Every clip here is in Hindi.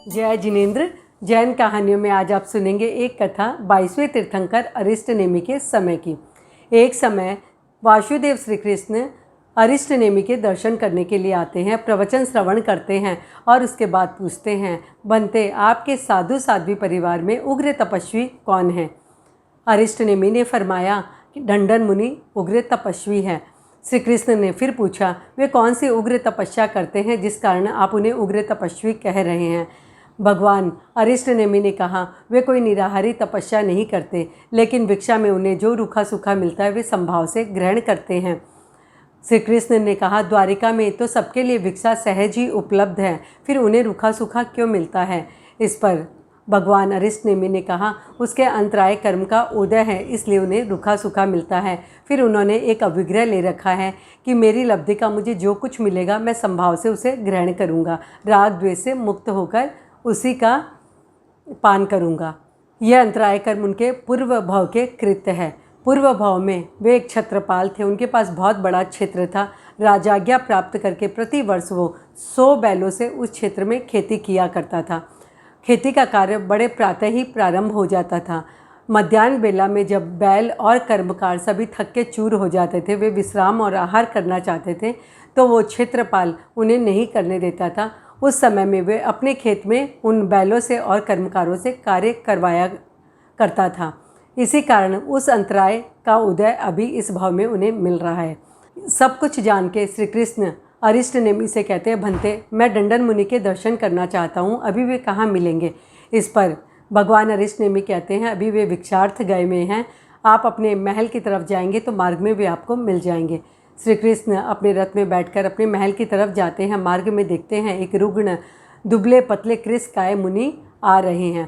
जय जिनेंद्र। जैन कहानियों में आज आप सुनेंगे एक कथा 22वें तीर्थंकर अरिष्टनेमि के समय की। एक समय वासुदेव श्री कृष्ण अरिष्टनेमि के दर्शन करने के लिए आते हैं, प्रवचन श्रवण करते हैं और उसके बाद पूछते हैं, बनते आपके साधु साध्वी परिवार में उग्र तपस्वी कौन है? अरिष्टनेमि ने फरमाया कि ढंढन मुनि उग्र तपस्वी है। श्री कृष्ण ने फिर पूछा, वे कौन सी उग्र तपस्या करते हैं जिस कारण आप उन्हें उग्र तपस्वी कह रहे हैं? भगवान अरिष्टनेमि ने कहा, वे कोई निराहारी तपस्या नहीं करते, लेकिन भिक्षा में उन्हें जो रूखा सूखा मिलता है वे संभाव से ग्रहण करते हैं। श्री कृष्ण ने कहा, द्वारिका में तो सबके लिए भिक्षा सहज ही उपलब्ध है, फिर उन्हें रूखा सूखा क्यों मिलता है? इस पर भगवान अरिष्टनेमि ने कहा, उसके अंतराय कर्म का उदय है, इसलिए उन्हें रूखा सूखा मिलता है। फिर उन्होंने एक अभिग्रह ले रखा है कि मेरी लब्धि का मुझे जो कुछ मिलेगा मैं संभाव से उसे ग्रहण करूँगा, राग द्वेष से मुक्त होकर उसी का पान करूँगा। यह अंतराय कर्म उनके पूर्व भाव के कृत्य है। पूर्व भाव में वे एक छत्रपाल थे, उनके पास बहुत बड़ा क्षेत्र था। राजाज्ञा प्राप्त करके प्रति वर्ष वो 100 बैलों से उस क्षेत्र में खेती किया करता था। खेती का कार्य बड़े प्रातः ही प्रारंभ हो जाता था। मध्याह्न बेला में जब बैल और कर्मकार सभी थक के चूर हो जाते थे, वे विश्राम और आहार करना चाहते थे, तो वो क्षेत्रपाल उन्हें नहीं करने देता था। उस समय में वे अपने खेत में उन बैलों से और कर्मकारों से कार्य करवाया करता था। इसी कारण उस अंतराय का उदय अभी इस भाव में उन्हें मिल रहा है। सब कुछ जान के श्री कृष्ण अरिष्टनेमि से कहते हैं, भंते मैं ढंढन मुनि के दर्शन करना चाहता हूँ, अभी वे कहाँ मिलेंगे? इस पर भगवान अरिष्टनेमि कहते हैं, अभी वे भिक्षार्थ गए में हैं, आप अपने महल की तरफ जाएंगे तो मार्ग में वे आपको मिल जाएंगे। श्री कृष्ण अपने रथ में बैठकर अपने महल की तरफ जाते हैं। मार्ग में देखते हैं एक रुग्ण दुबले पतले कृष्णकाय मुनि आ रहे हैं।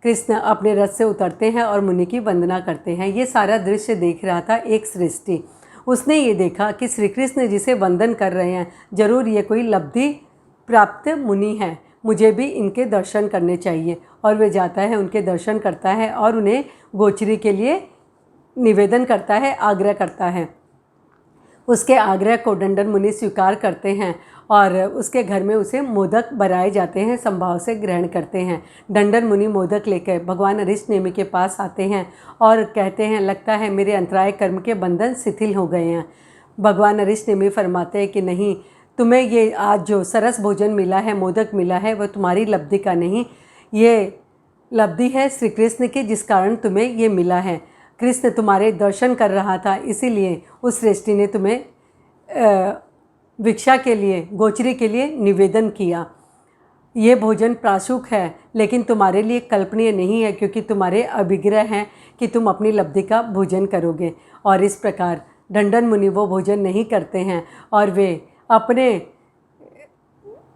कृष्ण अपने रथ से उतरते हैं और मुनि की वंदना करते हैं। ये सारा दृश्य देख रहा था एक सृष्टि। उसने ये देखा कि श्री कृष्ण जिसे वंदन कर रहे हैं, जरूर ये कोई लब्धि प्राप्त मुनि हैं, मुझे भी इनके दर्शन करने चाहिए। और वे जाता है, उनके दर्शन करता है और उन्हें गोचरी के लिए निवेदन करता है, आग्रह करता है। उसके आग्रह को ढंढन मुनि स्वीकार करते हैं और उसके घर में उसे मोदक बनाए जाते हैं, संभाव से ग्रहण करते हैं। ढंढन मुनि मोदक लेकर भगवान अरिष्टनेमि के पास आते हैं और कहते हैं, लगता है मेरे अंतराय कर्म के बंधन शिथिल हो गए हैं। भगवान अरिष्टनेमि फरमाते हैं कि नहीं, तुम्हें ये आज जो सरस भोजन मिला है, मोदक मिला है, वह तुम्हारी लब्धि का नहीं, ये लब्धि है श्री कृष्ण की, जिस कारण तुम्हें ये मिला है। कृष्ण तुम्हारे दर्शन कर रहा था, इसीलिए उस श्रेष्ठी ने तुम्हें भिक्षा के लिए, गोचरी के लिए निवेदन किया। ये भोजन प्राशुक है, लेकिन तुम्हारे लिए कल्पनीय नहीं है, क्योंकि तुम्हारे अभिग्रह हैं कि तुम अपनी लब्धि का भोजन करोगे। और इस प्रकार ढंढन मुनि वो भोजन नहीं करते हैं और वे अपने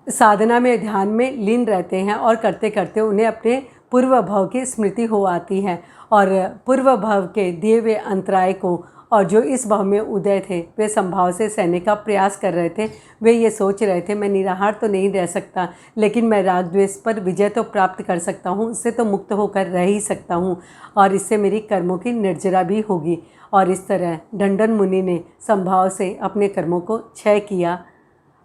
साधना में, ध्यान में लीन रहते हैं और करते करते उन्हें अपने पूर्व भाव की स्मृति हो आती है और पूर्व भाव के दिए हुए अंतराय को और जो इस भाव में उदय थे, वे संभाव से सहने का प्रयास कर रहे थे। वे ये सोच रहे थे, मैं निराहार तो नहीं रह सकता, लेकिन मैं राग द्वेष पर विजय तो प्राप्त कर सकता हूँ, उससे तो मुक्त होकर रह ही सकता हूँ और इससे मेरी कर्मों की निर्जरा भी होगी। और इस तरह ढंढन मुनि ने संभाव से अपने कर्मों को क्षय किया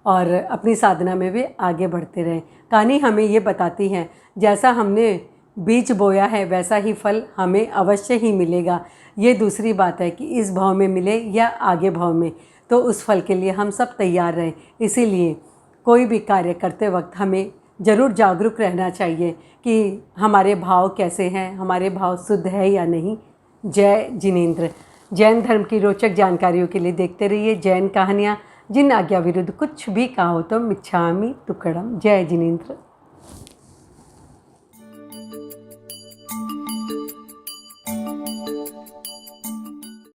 और अपनी साधना में वे आगे बढ़ते रहे। कहानी हमें ये बताती है, जैसा हमने बीज बोया है वैसा ही फल हमें अवश्य ही मिलेगा। ये दूसरी बात है कि इस भाव में मिले या आगे भाव में, तो उस फल के लिए हम सब तैयार रहें। इसीलिए कोई भी कार्य करते वक्त हमें ज़रूर जागरूक रहना चाहिए कि हमारे भाव कैसे हैं, हमारे भाव शुद्ध है या नहीं। जय जिनेंद्र। जैन धर्म की रोचक जानकारियों के लिए देखते रहिए जैन कहानियाँ। जिन आज्ञा विरुद्ध कुछ भी कहा हो तो मिच्छामि दुक्कडम। जय जिनेंद्र।